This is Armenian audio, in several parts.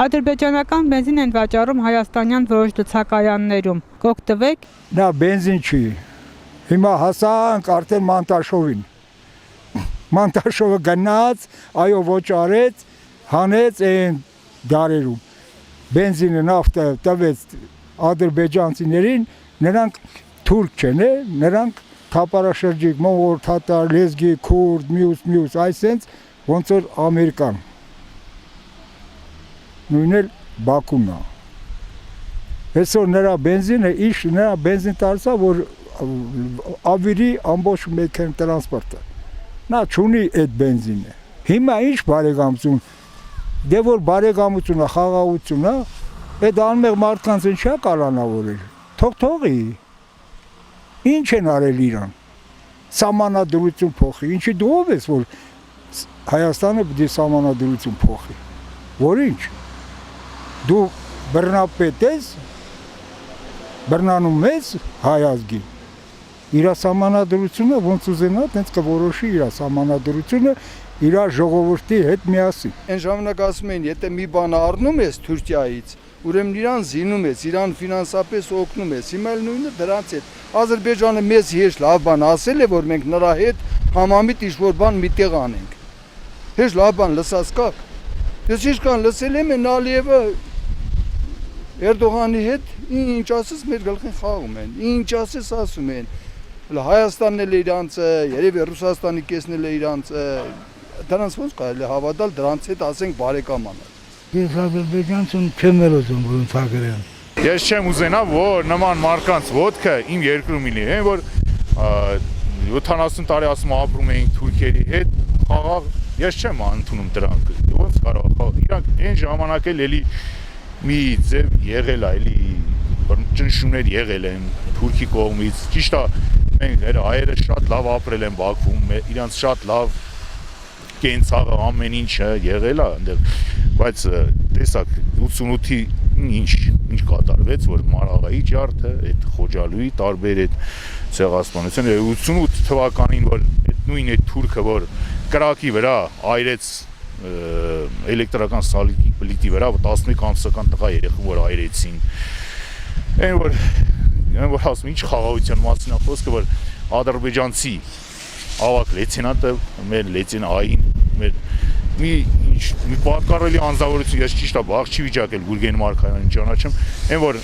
Ադրբեջանական բենզին են վաճառում հայաստանյան որոշ լցակայաններում։ Կօգտվեք։ Նա բենզին չի։ Հիմա հասանք արդեն Մանտաշովին։ Մանտաշովը գնաց, այո ոչարեց, հանեց այն դարերում։ Բենզինը նավթը տվեց ադրբեջանցիներին, նրանք թուրք չեն, նրանք թափառաշրջիկ, մոնղոլ, թատար, լեզգի, քուրդ, մյուս, այսենց ոնց որ ամերիկան։ Նույնն էլ Բաքումն է։ Այսօր նրա բենզինը նրա բենզին տարածա, որ ավիրի ամբողջ մեքեն տրանսպորտը։ Նա չունի այդ բենզինը։ Հիմա ինչ բարեկամություն, դե որ բարեկամությունը, խաղաղությունը, այդ անմեղ մարդկանց ինչա կալանավորել։ Թողի։ Ինչ են արել իրան։ Սահմանադրություն փոխի։ Ինչի դու ով ես, որ Հայաստանը պետք է սահմանադրություն փոխի։ Որ ինչ։ Դու բռնապետ ես, բռնանում ես հայ ազգին։ Իր սահմանադրությունը ոնց ուզենա, տենց կորոշի իր սահմանադրությունը իր ժողովրդի հետ միասին։ Այն ժամանակ ասում էին, եթե մի բան առնում ես Թուրքիայից, ուրեմն իրան զինում ես, իրան ֆինանսապես օգնում ես։ Հիմա էլ նույնը դրանց հետ։ Ադրբեջանը մեզ հեշտ լավ բան ասել է, որ մենք նրա հետ համամիտ ինչ-որ բան միտեղ անենք։ Հեշտ լավ բան լսած կաք։ Ես ինչքան լսել եմ, Ալիևը Էրդողանի հետ ինչ ասես մեր գլխին խաղում են, ինչ ասես ասում են։ Հայաստանն էլ իրանց է, երևի Ռուսաստանի կեսն էլ իրանց է, դրանց ոնց կարելի հավատալ, դրանց հետ ասենք բարեկամանալ։ Ես ադրբեջանցուն չեմ ուզում, որ ընթագրեն։ Ես չեմ ուզենա, որ նման մարդկանց ոտքը իմ երկրում լինի, որ 70 տարի ասում ապրում էինք թուրքերի հետ, խաղաղ, ես չեմ ընդունում դրանք։ Ոնց կարող իրանք այն ժամանակ էլ էլի մի ձև եղել է, էլի ճնշումներ եղել են Թուրքի կողմից։ Ճիշտ է, մենք հայերը շատ լավ ապրել են Բաքվում, իրանց շատ լավ կենցաղը ամեն ինչը եղել է այնտեղ, բայց տեսակ 88-ի ինչ կատարվեց, որ Մարաղայի ջարդը, այդ Խոջալուի տարբեր այդ ցեղասպանությունը 88 թվականին, որ այդ նույն այդ թուրքը, որ կրակի վրա այրեց էլեկտրական սալիկի պլիտի վրա 11 ամսական տղա երեխու, որ այրեցին։ Այն որ ասում ինչ խաղաղության մասին է խոսքը, որ ադրբեջանցի ավակ լեյտենանտը մեր լեյտենային մեր մի պատկառելի անձնավորություն, ես ճիշտ է բաղ չի վիճակել Գուրգեն Մարկարյանին ճանաչում, այն որ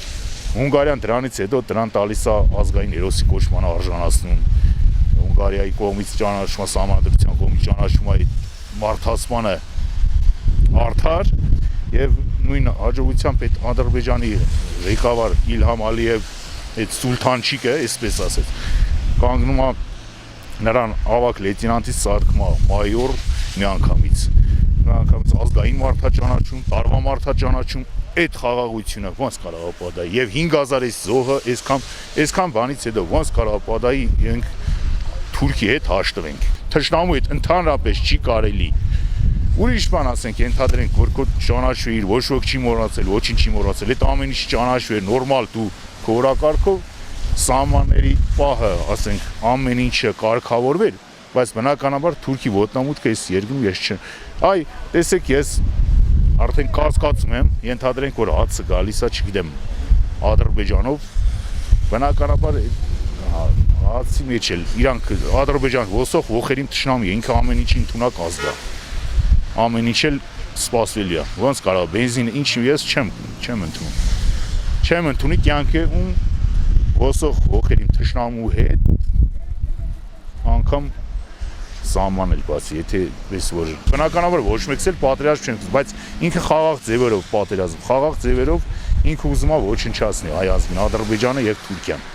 Հունգարիան դրանից հետո դրան տալիս է ազգային հերոսի կոչմանը արժանացնում, Հունգարիայի կողմից ճանաչում է, սահմանադրության կողմից ճանաչում է մարդասպանը արդար եւ նույն հաջողությամբ այդ Ադրբեջանի ղեկավար Իլհամ Ալիև այդ սուլթանչիկը, այսպես ասած, կանգնում է նրան ավակ լեյտենանտից սարքում է մայոր միանգամից ազգային մարդաճանաչում, տարվա մարդաճանաչում, այդ խաղաղությունը ոնց կարող է պատահի եւ 5000 զոհը այսքան բանից հետո ոնց կարող է պատահի իրենք Թուրքի հետ հաշտվենք։ Թշնամու հետ ընդհանրապես չի կարելի։ Ուրիշ բան ասենք, ենթադրենք, որ քո ճանաչվիր, ոչ ոք չի մոռացել, ոչինչ չի մոռացել, այդ ամեն ինչ ճանաչվեր, նորմալ դու քո օրակարգով սահմանների պահը, ասենք, ամեն ինչը կարգավորվեր, բայց բնականաբար Թուրքի ոտնամուտքը այս երկրում ես չեմ։ Այ, տեսեք, ես արդեն կասկածում եմ, ենթադրենք, որ հացը գալիս է, չգիտեմ, Ադրբեջանով, բնականաբար հացի մեջ էլ իրանք Ադրբեջան ոսող ոխերին թշնամի է, ինքը ամեն ինչի ընդունակ ազգ է։ Ամեն ինչ էլ սպասվելի է։ Ոնց կարող բենզինը ինչ ես չեմ ընդունում։ Չեմ ընդունի կյանքում ոսող ոխերին թշնամու հետ անգամ սահմանել բացի, եթե ես որ բնականաբար ոչ մեկս էլ պատերազմ չեն, բայց ինքը խաղաղ ձևերով պատերազմ, խաղաղ ձևերով ինքը ուզում է ոչնչացնի հայ ազգին, Ադրբեջանը եւ Թուրքիան։